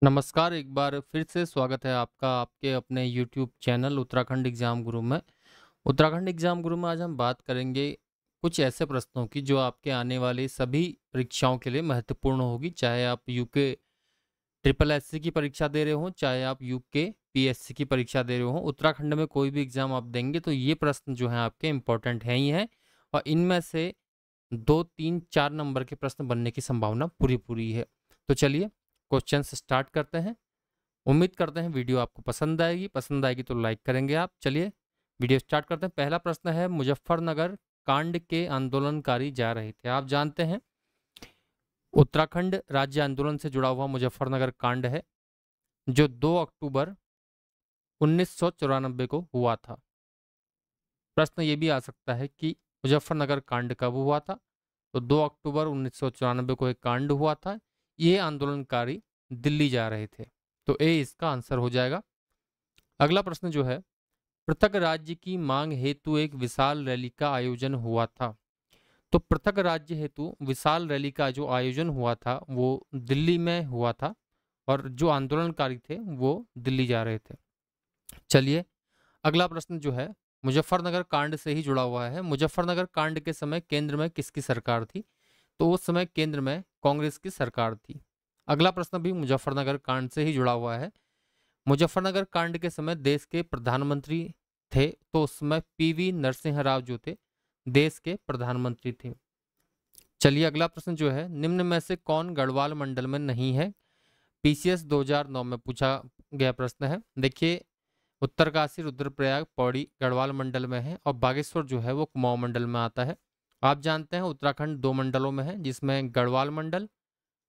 नमस्कार, एक बार फिर से स्वागत है आपका आपके अपने यूट्यूब चैनल उत्तराखंड एग्जाम गुरु में। उत्तराखंड एग्जाम गुरु में आज हम बात करेंगे कुछ ऐसे प्रश्नों की जो आपके आने वाली सभी परीक्षाओं के लिए महत्वपूर्ण होगी, चाहे आप यूके ट्रिपल एससी की परीक्षा दे रहे हो, चाहे आप यूके पीएससी की परीक्षा दे रहे हो। उत्तराखंड में कोई भी एग्जाम आप देंगे तो ये प्रश्न जो है आपके इम्पोर्टेंट हैं ही हैं और इनमें से 2, 3, 4 नंबर के प्रश्न बनने की संभावना पूरी पूरी है। तो चलिए क्वेश्चन स्टार्ट करते हैं। उम्मीद करते हैं वीडियो आपको पसंद आएगी तो लाइक करेंगे आप। चलिए वीडियो स्टार्ट करते हैं। पहला प्रश्न है, मुजफ्फरनगर कांड के आंदोलनकारी जा रहे थे। आप जानते हैं उत्तराखंड राज्य आंदोलन से जुड़ा हुआ मुजफ्फरनगर कांड है जो 2 अक्टूबर 1994 को हुआ था। प्रश्न ये भी आ सकता है कि मुजफ्फरनगर कांड कब हुआ था, तो 2 अक्टूबर 1994 को एक कांड हुआ था। ये आंदोलनकारी दिल्ली जा रहे थे, तो ए इसका आंसर हो जाएगा। अगला प्रश्न जो है, पृथक राज्य की मांग हेतु एक विशाल रैली का आयोजन हुआ था। तो पृथक राज्य हेतु विशाल रैली का जो आयोजन हुआ था वो दिल्ली में हुआ था और जो आंदोलनकारी थे वो दिल्ली जा रहे थे। चलिए अगला प्रश्न जो है मुजफ्फरनगर कांड से ही जुड़ा हुआ है। मुजफ्फरनगर कांड के समय केंद्र में किसकी सरकार थी, तो उस समय केंद्र में कांग्रेस की सरकार थी। अगला प्रश्न भी मुजफ्फरनगर कांड से ही जुड़ा हुआ है। मुजफ्फरनगर कांड के समय देश के प्रधानमंत्री थे, तो उस समय पीवी नरसिंह राव जो थे देश के प्रधानमंत्री थे। चलिए अगला प्रश्न जो है, निम्न में से कौन गढ़वाल मंडल में नहीं है। पीसीएस 2009 में पूछा गया प्रश्न है। देखिए उत्तरकाशी रुद्रप्रयाग पौड़ी गढ़वाल मंडल में है और बागेश्वर जो है वो कुमाऊं मंडल में आता है। आप जानते हैं उत्तराखंड 2 मंडलों में है जिसमें गढ़वाल मंडल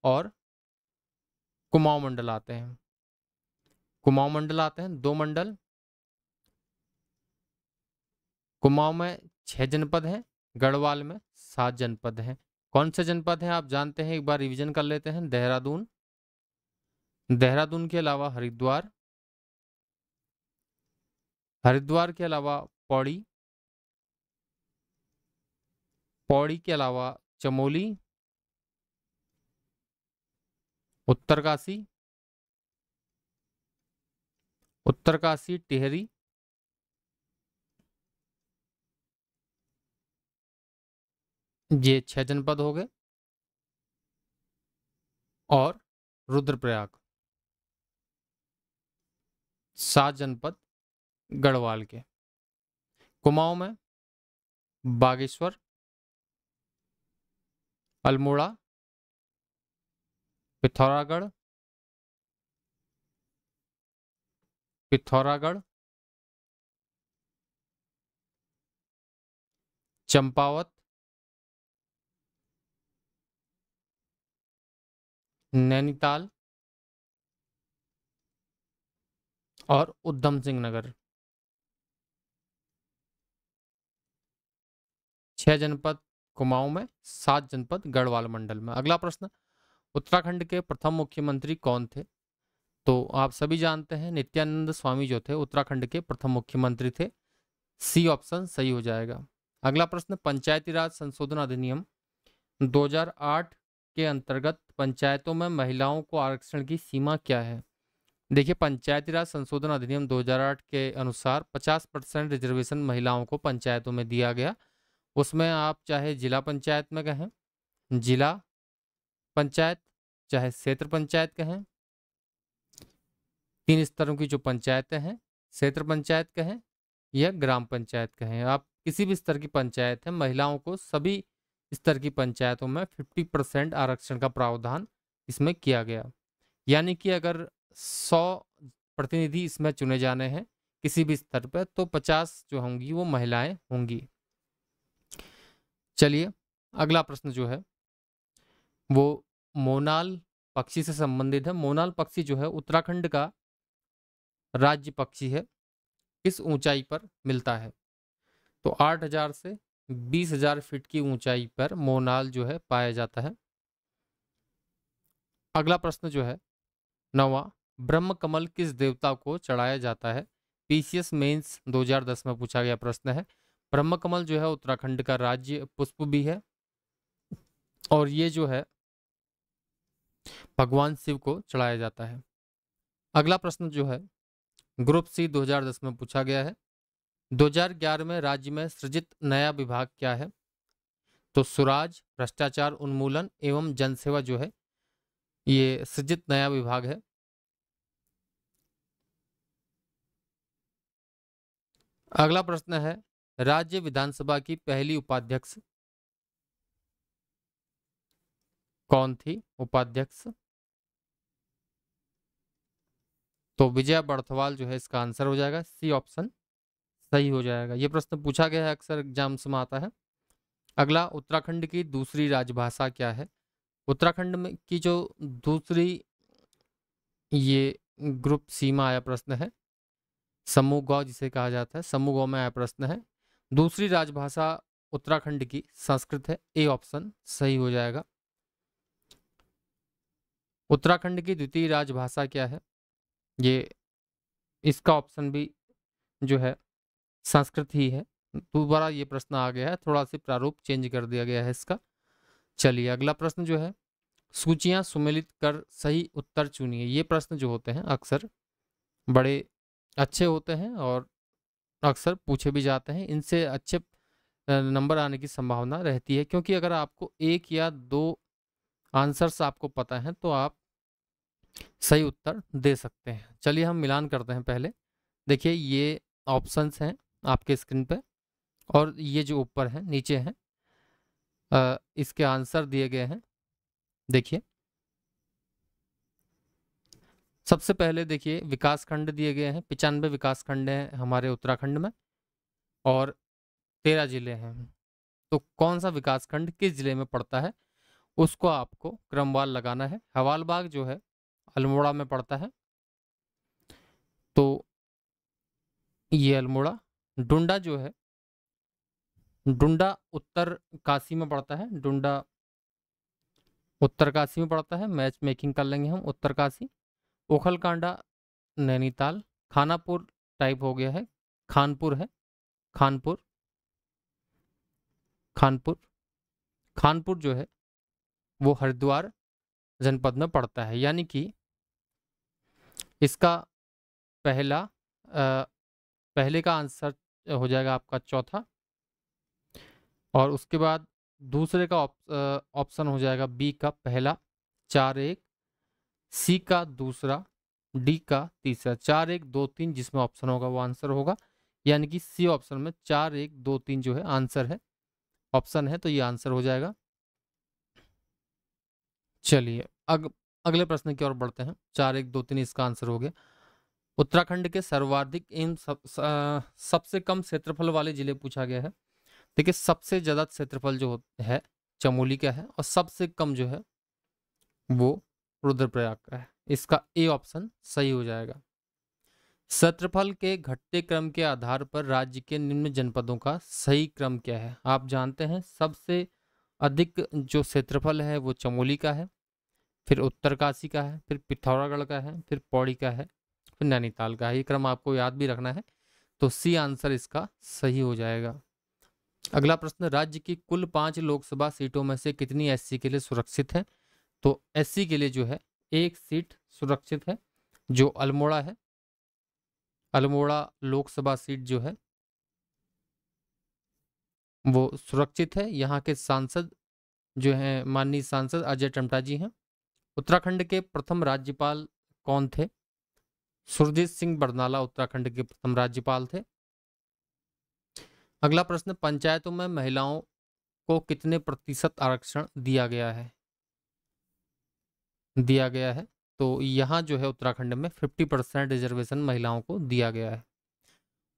और कुमाऊं मंडल आते हैं। कुमाऊं मंडल आते हैं 2 मंडल। कुमाऊं में 6 जनपद हैं, गढ़वाल में 7 जनपद हैं। कौन से जनपद हैं आप जानते हैं, एक बार रिवीजन कर लेते हैं। देहरादून, देहरादून के अलावा हरिद्वार, हरिद्वार के अलावा पौड़ी, पौड़ी के अलावा चमोली, उत्तरकाशी, उत्तरकाशी टिहरी, ये 6 जनपद हो गए और रुद्रप्रयाग 7 जनपद गढ़वाल के। कुमाऊं में बागेश्वर, अल्मोड़ा, पिथौरागढ़, पिथौरागढ़, चंपावत, नैनीताल और उधम सिंह नगर। 6 जनपद कुमाऊं में, 7 जनपद गढ़वाल मंडल में। अगला प्रश्न, उत्तराखंड के प्रथम मुख्यमंत्री कौन थे। तो आप सभी जानते हैं नित्यानंद स्वामी जो थे उत्तराखंड के प्रथम मुख्यमंत्री थे। सी ऑप्शन सही हो जाएगा। अगला प्रश्न, पंचायती राज संशोधन अधिनियम 2008 के अंतर्गत पंचायतों में महिलाओं को आरक्षण की सीमा क्या है। देखिए पंचायती राज संशोधन अधिनियम 2008 के अनुसार 50% रिजर्वेशन महिलाओं को पंचायतों में दिया गया। उसमें आप चाहे जिला पंचायत में कहें, जिला पंचायत, चाहे क्षेत्र पंचायत कहें, 3 स्तरों की जो पंचायतें हैं, क्षेत्र पंचायत कहें या ग्राम पंचायत कहें, आप किसी भी स्तर की पंचायत है, महिलाओं को सभी स्तर की पंचायतों में 50% आरक्षण का प्रावधान इसमें किया गया। यानी कि अगर 100 प्रतिनिधि इसमें चुने जाने हैं किसी भी स्तर पर, तो 50 जो होंगी वो महिलाएं होंगी। चलिए अगला प्रश्न जो है वो मोनाल पक्षी से संबंधित है। मोनाल पक्षी जो है उत्तराखंड का राज्य पक्षी है, किस ऊंचाई पर मिलता है। तो 8,000 से 20,000 फीट की ऊंचाई पर मोनाल जो है पाया जाता है। अगला प्रश्न जो है 9वां, ब्रह्म कमल किस देवता को चढ़ाया जाता है। पीसीएस मेंस 2010 में पूछा गया प्रश्न है। ब्रह्म कमल जो है उत्तराखंड का राज्य पुष्प भी है और ये जो है भगवान शिव को चढ़ाया जाता है। अगला प्रश्न जो है ग्रुप सी 2010 में पूछा गया है। 2011 में राज्य में सृजित नया विभाग क्या है? तो सुराज, भ्रष्टाचार उन्मूलन एवं जनसेवा जो है ये सृजित नया विभाग है। अगला प्रश्न है राज्य विधानसभा की पहली उपाध्यक्ष कौन थी? उपाध्यक्ष तो विजया बर्थवाल जो है इसका आंसर हो जाएगा, सी ऑप्शन सही हो जाएगा। ये प्रश्न पूछा गया है, अक्सर एग्जाम्स में आता है। अगला उत्तराखंड की दूसरी राजभाषा क्या है? उत्तराखंड में की जो दूसरी, ये ग्रुप सी में आया प्रश्न है, समूह गौ जिसे कहा जाता है, समूह गौ में आया प्रश्न है। दूसरी राजभाषा उत्तराखंड की संस्कृत है, ए ऑप्शन सही हो जाएगा। उत्तराखंड की द्वितीय राजभाषा क्या है? ये इसका ऑप्शन भी जो है संस्कृत ही है। दोबारा ये प्रश्न आ गया है, थोड़ा सा प्रारूप चेंज कर दिया गया है इसका। चलिए अगला प्रश्न जो है सूचियां सुमेलित कर सही उत्तर चुनिए। ये प्रश्न जो होते हैं अक्सर बड़े अच्छे होते हैं और अक्सर पूछे भी जाते हैं। इनसे अच्छे नंबर आने की संभावना रहती है, क्योंकि अगर आपको एक या दो आंसर्स आपको पता है तो आप सही उत्तर दे सकते हैं। चलिए हम मिलान करते हैं पहले। देखिए ये ऑप्शंस हैं आपके स्क्रीन पे और ये जो ऊपर है नीचे हैं इसके आंसर दिए गए हैं। देखिए सबसे पहले देखिए विकास खंड दिए गए हैं, 95 विकास खंड हैं हमारे उत्तराखंड में और 13 जिले हैं। तो कौन सा विकास खंड किस जिले में पड़ता है उसको आपको क्रमवार लगाना है। हवालबाग जो है अल्मोड़ा में पड़ता है, तो ये अल्मोड़ा। डुंडा जो है, डुंडा उत्तर काशी में पड़ता है, डुंडा उत्तर काशी में पड़ता है, मैच मेकिंग कर लेंगे हम उत्तर काशी। ओखलकांडा नैनीताल। खानापुर टाइप हो गया है, खानपुर है, खानपुर, खानपुर, खानपुर जो है वो हरिद्वार जनपद में पड़ता है। यानी कि इसका पहला पहले का आंसर हो जाएगा आपका चौथा और उसके बाद दूसरे का ऑप्शन हो जाएगा बी का पहला 4-1, सी का दूसरा, डी का तीसरा। 4-1-2-3 जिसमें ऑप्शन होगा वो आंसर होगा, यानी कि सी ऑप्शन में 4-1-2-3 जो है आंसर है, ऑप्शन है, तो ये आंसर हो जाएगा। चलिए अगले प्रश्न की ओर बढ़ते हैं। 4-1-2-3 इसका आंसर हो गया। उत्तराखंड के सर्वाधिक एवं सबसे कम क्षेत्रफल वाले जिले पूछा गया है। देखिए सबसे ज्यादा क्षेत्रफल जो है चमोली का है और सबसे कम जो है वो रुद्रप्रयाग का है। इसका ए ऑप्शन सही हो जाएगा। क्षेत्रफल के घटते क्रम के आधार पर राज्य के निम्न जनपदों का सही क्रम क्या है? आप जानते हैं सबसे अधिक जो क्षेत्रफल है वो चमोली का है, फिर उत्तरकाशी का है, फिर पिथौरागढ़ का है, फिर पौड़ी का है, फिर नैनीताल का है। ये क्रम आपको याद भी रखना है, तो सी आंसर इसका सही हो जाएगा। अगला प्रश्न राज्य की कुल 5 लोकसभा सीटों में से कितनी एससी के लिए सुरक्षित है? तो एससी के लिए जो है एक सीट सुरक्षित है जो अल्मोड़ा है। अल्मोड़ा लोकसभा सीट जो है वो सुरक्षित है। यहाँ के सांसद जो हैं माननीय सांसद अजय टमटा जी हैं। उत्तराखंड के प्रथम राज्यपाल कौन थे? सुरजीत सिंह बरनाला उत्तराखंड के प्रथम राज्यपाल थे। अगला प्रश्न पंचायतों में महिलाओं को कितने प्रतिशत आरक्षण दिया गया है? दिया गया है तो यहाँ जो है उत्तराखंड में 50% रिजर्वेशन महिलाओं को दिया गया है।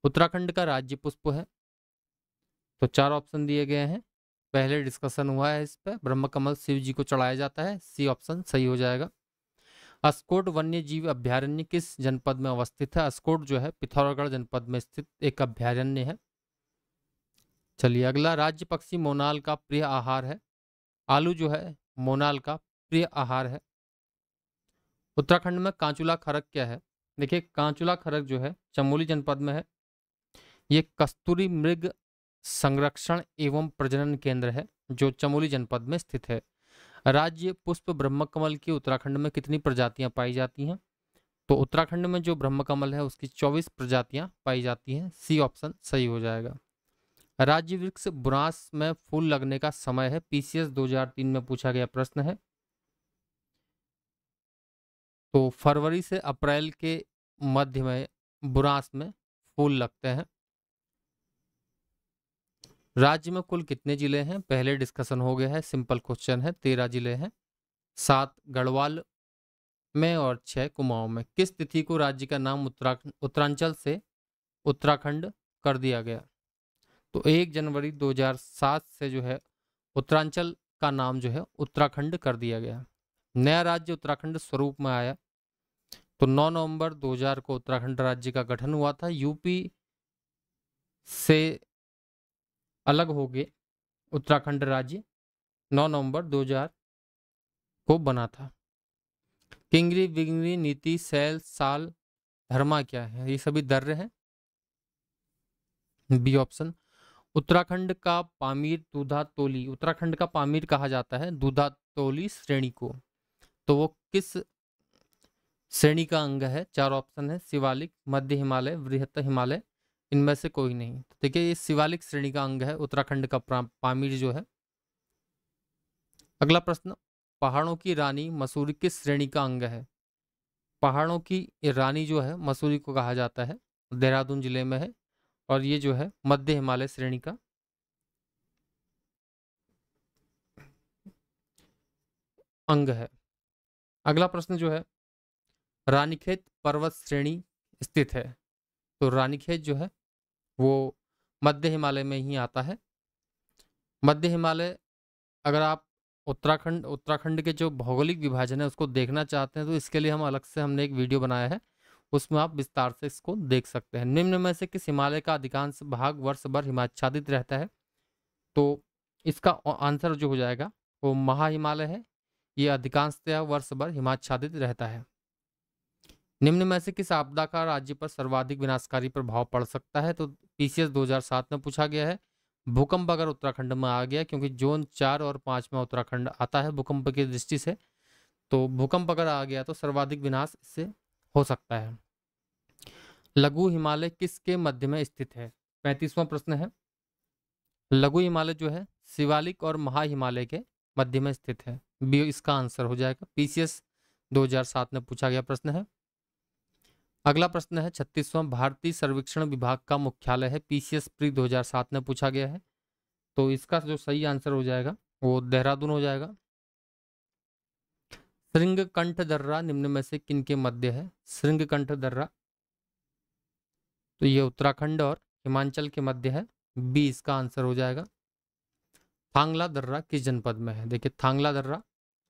उत्तराखंड का राज्य पुष्प है, तो 4 ऑप्शन दिए गए हैं। पहले डिस्कशन हुआ है इस पर, ब्रह्म कमल शिव जी को चढ़ाया जाता है, सी ऑप्शन सही हो जाएगा। अस्कोट वन्य जीव अभ्यारण्य किस जनपद में अवस्थित है? अस्कोट जो है पिथौरागढ़ जनपद में स्थित एक अभ्यारण्य है। चलिए अगला राज्य पक्षी मोनाल का प्रिय आहार है। आलू जो है मोनाल का प्रिय आहार है। उत्तराखंड में कांचुला खरक क्या है? देखिए कांचुला खरक जो है चमोली जनपद में है। ये कस्तूरी मृग संरक्षण एवं प्रजनन केंद्र है जो चमोली जनपद में स्थित है। राज्य पुष्प ब्रह्मकमल की उत्तराखंड में कितनी प्रजातियां पाई जाती हैं? तो उत्तराखंड में जो ब्रह्मकमल है उसकी 24 प्रजातियां पाई जाती हैं। सी ऑप्शन सही हो जाएगा। राज्य वृक्ष बुरांस में फूल लगने का समय है, पीसीएस 2003 में पूछा गया प्रश्न है। तो फरवरी से अप्रैल के मध्य में बुरांस में फूल लगते हैं। राज्य में कुल कितने जिले हैं? पहले डिस्कशन हो गया है, सिंपल क्वेश्चन है। 13 जिले हैं, 7 गढ़वाल में और 6 कुमाऊं में। किस तिथि को राज्य का नाम उत्तरांचल से उत्तराखंड कर दिया गया? तो 1 जनवरी 2007 से जो है उत्तरांचल का नाम जो है उत्तराखंड कर दिया गया। नया राज्य उत्तराखंड स्वरूप में आया तो 9 नवंबर 2000 को उत्तराखंड राज्य का गठन हुआ था। यूपी से अलग हो गए उत्तराखंड राज्य 9 नवंबर 2000 को बना था। किंगरी बिंगरी नीति सैल साल धर्मा क्या है? ये सभी दर्रे हैं। B option. उत्तराखंड का पामीर दूधातोली, उत्तराखंड का पामीर कहा जाता है दूधातोली श्रेणी को, तो वो किस श्रेणी का अंग है? 4 ऑप्शन है, शिवालिक, मध्य हिमालय, बृहत हिमालय, इनमें से कोई नहीं। तो देखिए ये शिवालिक श्रेणी का अंग है उत्तराखंड का पामीर जो है। अगला प्रश्न, पहाड़ों की रानी मसूरी किस श्रेणी का अंग है? पहाड़ों की रानी जो है मसूरी को कहा जाता है, देहरादून जिले में है और ये जो है मध्य हिमालय श्रेणी का अंग है। अगला प्रश्न जो है, रानीखेत पर्वत श्रेणी स्थित है, तो रानीखेत जो है वो मध्य हिमालय में ही आता है। मध्य हिमालय, अगर आप उत्तराखंड के जो भौगोलिक विभाजन है उसको देखना चाहते हैं तो इसके लिए हम अलग से हमने एक वीडियो बनाया है, उसमें आप विस्तार से इसको देख सकते हैं। निम्न में से किस हिमालय का अधिकांश भाग वर्ष भर हिमाच्छादित रहता है? तो इसका आंसर जो हो जाएगा वो महा हिमालय है। ये अधिकांशतः वर्ष भर हिमाच्छादित रहता है। निम्न में से किस आपदा का राज्य पर सर्वाधिक विनाशकारी प्रभाव पड़ सकता है? तो पीसीएस 2007 में पूछा गया है। भूकंप अगर उत्तराखंड में आ गया, क्योंकि जोन 4 और 5 में उत्तराखंड आता है भूकंप की दृष्टि से, तो भूकंप अगर आ गया तो सर्वाधिक विनाश इससे हो सकता है। लघु हिमालय किसके मध्य में स्थित है? 35वां प्रश्न है। लघु हिमालय जो है शिवालिक और महा हिमालय के मध्य में स्थित है। बी इसका आंसर हो जाएगा। पीसीएस 2007 में पूछा गया प्रश्न है। अगला प्रश्न है 36वां, भारतीय सर्वेक्षण विभाग का मुख्यालय है, पीसीएस प्री 2007 में पूछा गया है, तो इसका जो सही आंसर हो जाएगा वो देहरादून हो जाएगा। श्रृंगकंठ दर्रा निम्न में से किनके मध्य है? श्रृंगकंठ दर्रा, तो ये उत्तराखंड और हिमाचल के मध्य है। बी इसका आंसर हो जाएगा। थांगला दर्रा किस जनपद में है? देखिए थांगला दर्रा,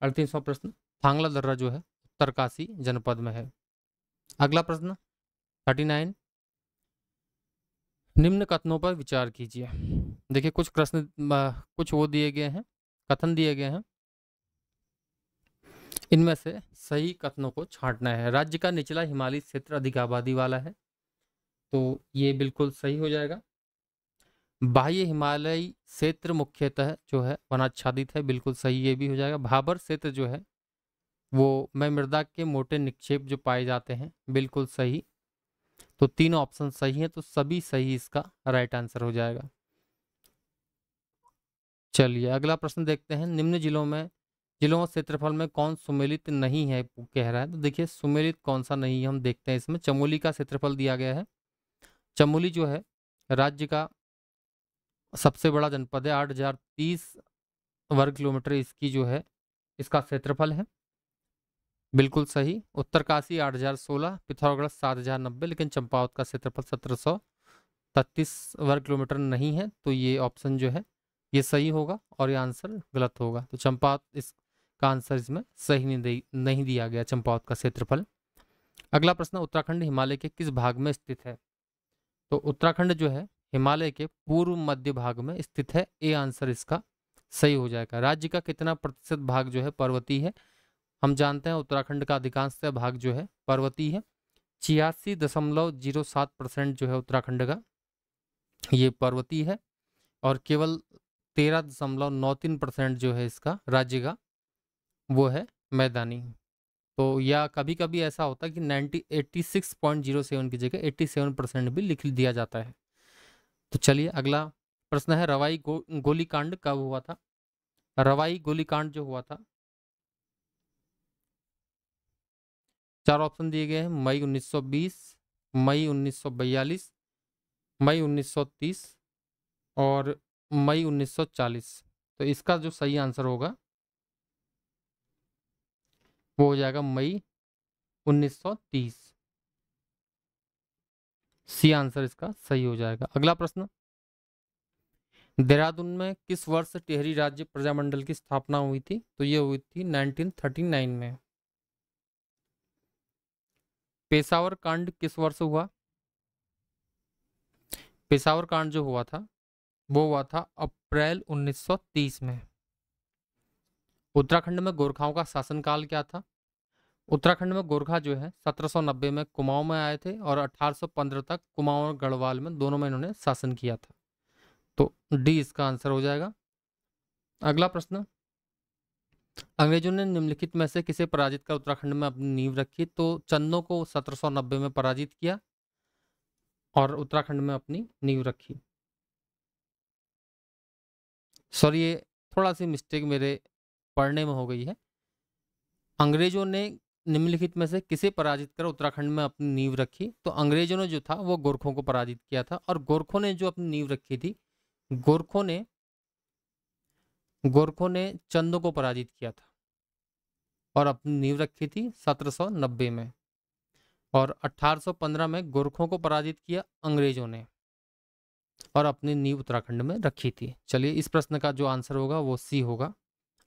38वां प्रश्न, थांगला दर्रा जो है उत्तरकाशी जनपद में है। अगला प्रश्न 39, निम्न कथनों पर विचार कीजिए। देखिए कुछ प्रश्न कुछ वो दिए गए हैं, कथन दिए गए हैं, इनमें से सही कथनों को छांटना है। राज्य का निचला हिमालयी क्षेत्र अधिक आबादी वाला है, तो ये बिल्कुल सही हो जाएगा। बाह्य हिमालयी क्षेत्र मुख्यतः जो है वनाच्छादित है, बिल्कुल सही ये भी हो जाएगा। भाबर क्षेत्र जो है वो में मृदा के मोटे निक्षेप जो पाए जाते हैं, बिल्कुल सही। तो 3 ऑप्शन सही है, तो सभी सही इसका राइट आंसर हो जाएगा। चलिए अगला प्रश्न देखते हैं। निम्न जिलों और क्षेत्रफल में कौन सुमेलित नहीं है कह रहा है? तो देखिए सुमेलित कौन सा नहीं है हम देखते हैं। इसमें चमोली का क्षेत्रफल दिया गया है। चमोली जो है राज्य का सबसे बड़ा जनपद है, 8030 वर्ग किलोमीटर इसकी जो है इसका क्षेत्रफल है, बिल्कुल सही। उत्तरकाशी 8016, पिथौरागढ़ 7090, लेकिन चंपावत का क्षेत्रफल 1733 वर्ग किलोमीटर नहीं है, तो ये ऑप्शन जो है ये सही होगा और ये आंसर गलत होगा। तो चंपावत इसका आंसर इसमें सही नहीं दिया गया, चंपावत का क्षेत्रफल। अगला प्रश्न, उत्तराखंड हिमालय के किस भाग में स्थित है? तो उत्तराखंड जो है हिमालय के पूर्व मध्य भाग में स्थित है, ए आंसर इसका सही हो जाएगा। राज्य का कितना प्रतिशत भाग जो है पर्वतीय है? हम जानते हैं उत्तराखंड का अधिकांश भाग जो है पर्वतीय है। 86.07% जो है उत्तराखंड का ये पर्वतीय है और केवल 13.93% जो है इसका राज्य का वो है मैदानी। तो या कभी कभी ऐसा होता है कि 86.07 की जगह 87% भी लिख दिया जाता है। तो चलिए अगला प्रश्न है, रवाई गोलीकांड कब हुआ था? रवाई गोलीकांड जो हुआ था, 4 ऑप्शन दिए गए हैं, मई 1920, मई 1942, मई 1930 और मई 1940। तो इसका जो सही आंसर होगा वो हो जाएगा मई 1930। सी आंसर इसका सही हो जाएगा। अगला प्रश्न, देहरादून में किस वर्ष टिहरी राज्य प्रजामंडल की स्थापना हुई थी? तो ये हुई थी 1939 में। पेशावर कांड किस वर्ष हुआ? पेशावर कांड जो हुआ था वो हुआ था अप्रैल 1930 में। उत्तराखंड में गोरखाओं का शासनकाल क्या था? उत्तराखंड में गोरखा जो है 1790 में कुमाऊं में आए थे और 1815 तक कुमाऊं और गढ़वाल में दोनों में इन्होंने शासन किया था। तो डी इसका आंसर हो जाएगा। अगला प्रश्न, अंग्रेजों ने निम्नलिखित में से किसे पराजित कर उत्तराखंड में अपनी नींव रखी? तो चंदों को 1790 में पराजित किया और उत्तराखंड में अपनी नींव रखी। सॉरी, ये थोड़ा सी मिस्टेक मेरे पढ़ने में हो गई है। अंग्रेजों ने निम्नलिखित में से किसे पराजित कर उत्तराखंड में अपनी नींव रखी? तो अंग्रेजों ने जो था वो गोरखों को पराजित किया था और गोरखों ने जो अपनी नींव रखी थी, गोरखों ने चंदों को पराजित किया था और अपनी नींव रखी थी 1790 में, और 1815 में गोरखों को पराजित किया अंग्रेजों ने और अपनी नींव उत्तराखंड में रखी थी। चलिए इस प्रश्न का जो आंसर होगा वो सी होगा।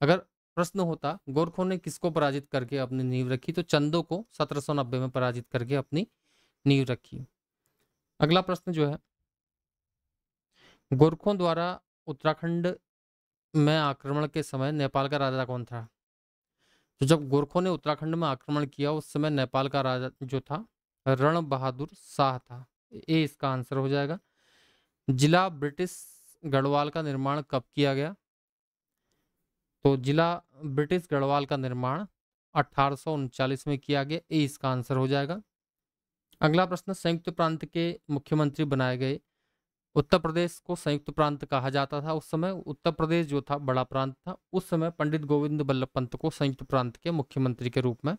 अगर प्रश्न होता गोरखों ने किसको पराजित करके अपनी नींव रखी, तो चंदों को 1790 में पराजित करके अपनी नींव रखी। अगला प्रश्न जो है, गोरखों द्वारा उत्तराखंड में आक्रमण के समय नेपाल का राजा कौन था? तो जब गोरखों ने उत्तराखंड में आक्रमण किया उस समय नेपाल का राजा जो था रण बहादुर शाह था। ए इसका आंसर हो जाएगा। जिला ब्रिटिश गढ़वाल का निर्माण कब किया गया? तो जिला ब्रिटिश गढ़वाल का निर्माण 1839 में किया गया। ए इसका आंसर हो जाएगा। अगला प्रश्न, संयुक्त प्रांत के मुख्यमंत्री बनाए गए। उत्तर प्रदेश को संयुक्त प्रांत कहा जाता था उस समय। उत्तर प्रदेश जो था बड़ा प्रांत था उस समय। पंडित गोविंद बल्लभ पंत को संयुक्त प्रांत के मुख्यमंत्री के रूप में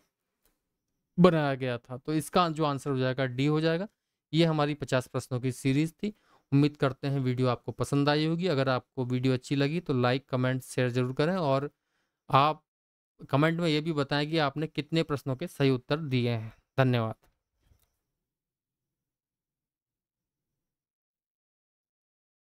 बनाया गया था। तो इसका जो आंसर हो जाएगा डी हो जाएगा। ये हमारी 50 प्रश्नों की सीरीज थी। उम्मीद करते हैं वीडियो आपको पसंद आई होगी। अगर आपको वीडियो अच्छी लगी तो लाइक कमेंट शेयर जरूर करें और आप कमेंट में ये भी बताएं कि आपने कितने प्रश्नों के सही उत्तर दिए हैं। धन्यवाद।